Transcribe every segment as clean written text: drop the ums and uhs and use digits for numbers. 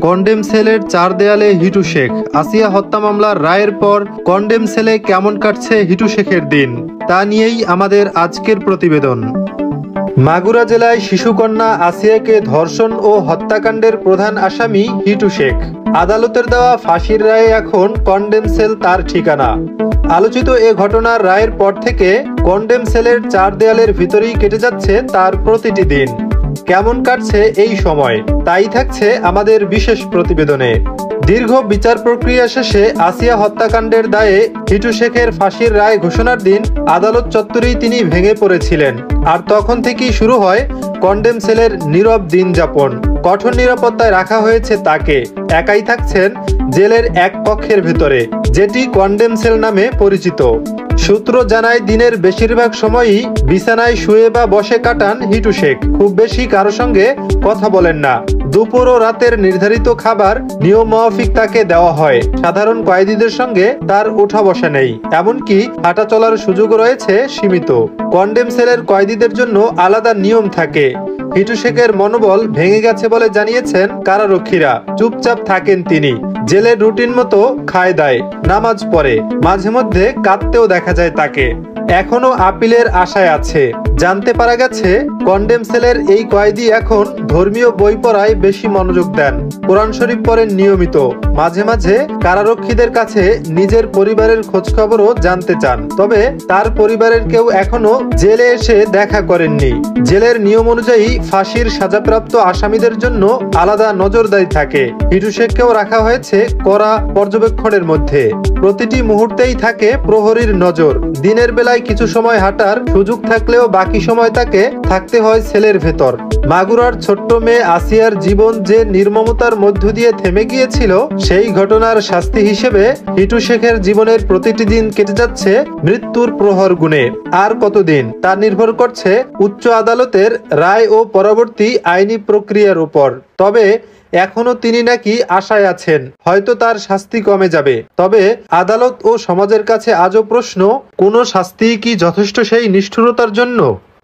Condemn সেলের চার দেয়ালে হিটু শেখ। আসিয়া হত্যা মামলার রায়ের পর কন্ডেম সেলে কেমন কাটছে হিটু শেখের দিন, তা নিয়েই আমাদের আজকের প্রতিবেদন। মাগুরা জেলায় শিশুকন্যা আসিয়াকে ধর্ষণ ও হত্যাকাণ্ডের প্রধান আসামি হিটু শেখ। আদালতের দেওয়া ফাঁসির রায়ে এখন কন্ডেম সেল তার ঠিকানা। আলোচিত এ ঘটনার রায়ের পর থেকে কন্ডেম সেলের চার দেয়ালের ভিতরেই কেটে যাচ্ছে তার প্রতিটি দিন। কেমন কাটছে এই সময়, তাই থাকছে আমাদের বিশেষ প্রতিবেদনে। দীর্ঘ বিচার প্রক্রিয়া শেষে আসিয়া হত্যাকাণ্ডের দায়ে হিটু শেখের ফাঁসির রায় ঘোষণার দিন আদালত চত্বরেই তিনি ভেঙে পড়েছিলেন। আর তখন থেকেই শুরু হয় কন্ডেম সেলের নীরব দিন যাপন। কঠোর নিরাপত্তায় রাখা হয়েছে তাকে। একাই থাকছেন জেলের এক কক্ষের ভেতরে, যেটি কন্ডেম সেল নামে পরিচিত। সূত্র জানায় দিনের বেশিরভাগ সময়ই বিছানায় শুয়ে বা বসে কাটান হিটু শেখ। খুব বেশি কারো সঙ্গে কথা বলেন না। দুপুর ও রাতের নির্ধারিত খাবার নিয়ম মাফিক তাকে দেওয়া হয়। সাধারণ কয়েদিদের সঙ্গে তার উঠা বসা নেই, এমনকি হাঁটা চলার সুযোগ রয়েছে সীমিত। কন্ডেম সেলের কয়েদিদের জন্য আলাদা নিয়ম থাকে। হিটু শেখের মনোবল ভেঙে গেছে বলে জানিয়েছেন কারারক্ষীরা। চুপচাপ থাকেন তিনি, জেলের রুটিন মতো খায় দায়, নামাজ পড়ে, মাঝে মধ্যে কাঁদতেও দেখা যায় তাকে। এখনো আপিলের আশায় আছে। জানতে পারা গেছে কন্ডেম সেলের এই কয়েদি এখন ধর্মীয় বই পড়ায় বেশি মনোযোগ দেন। কোরআন শরীফ পড়েন নিয়মিত। মাঝে মাঝে কারারক্ষীদের কাছে নিজের পরিবারের খোঁজখবরও জানতে চান। তবে তার পরিবারের কেউ এখনো জেলে এসে দেখা করেননি। জেলের নিয়ম অনুযায়ী ফাঁসির সাজাপ্রাপ্ত আসামিদের জন্য আলাদা নজরদারি থাকে। হিটু শেখকেও রাখা হয়েছে কড়া পর্যবেক্ষণের মধ্যে। প্রতিটি মুহূর্তেই থাকে প্রহরীর নজর। দিনের বেলায় কিছু সময় হাঁটার সুযোগ থাকলেও বাকি সময় তাকে থাকতে হয় সেলের ভেতর। মাগুরার ছোট্ট মেয়ে আসিয়ার জীবন যে নির্মমতার মধ্য দিয়ে থেমে গিয়েছিল, সেই ঘটনার শাস্তি হিসেবে হিটু শেখের জীবনের প্রতিটি দিন কেটে যাচ্ছে মৃত্যুর প্রহর গুণে। আর কতদিন তা নির্ভর করছে উচ্চ আদালতের রায় ও পরবর্তী আইনি প্রক্রিয়ার উপর। তবে এখনো তিনি নাকি আশায় আছেন, হয়তো তার শাস্তি কমে যাবে। তবে আদালত ও সমাজের কাছে আজও প্রশ্ন, কোনো শাস্তি কি যথেষ্ট সেই নিষ্ঠুরতার জন্য?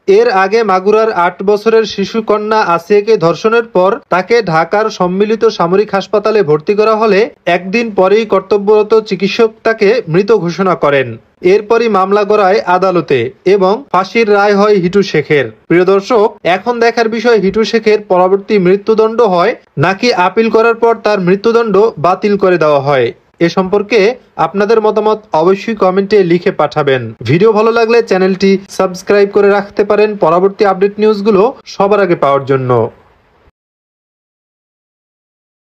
এর আগে মাগুরার ৮ বছরের শিশু কন্যা আসিয়াকে ধর্ষণের পর তাকে ঢাকার সম্মিলিত সামরিক হাসপাতালে ভর্তি করা হলে একদিন পরেই কর্তব্যরত চিকিৎসক তাকে মৃত ঘোষণা করেন। এরপরই মামলা গড়ায় আদালতে এবং ফাঁসির রায় হয় হিটু শেখের। প্রিয় দর্শক, এখন দেখার বিষয় হিটু শেখের পরবর্তী মৃত্যুদণ্ড হয় নাকি আপিল করার পর তার মৃত্যুদণ্ড বাতিল করে দেওয়া হয়। এ সম্পর্কে আপনাদের মতামত অবশ্যই কমেন্টে লিখে পাঠাবেন। ভিডিও ভালো লাগলে চ্যানেলটি সাবস্ক্রাইব করে রাখতে পারেন পরবর্তী আপডেট নিউজগুলো সবার আগে পাওয়ার জন্য।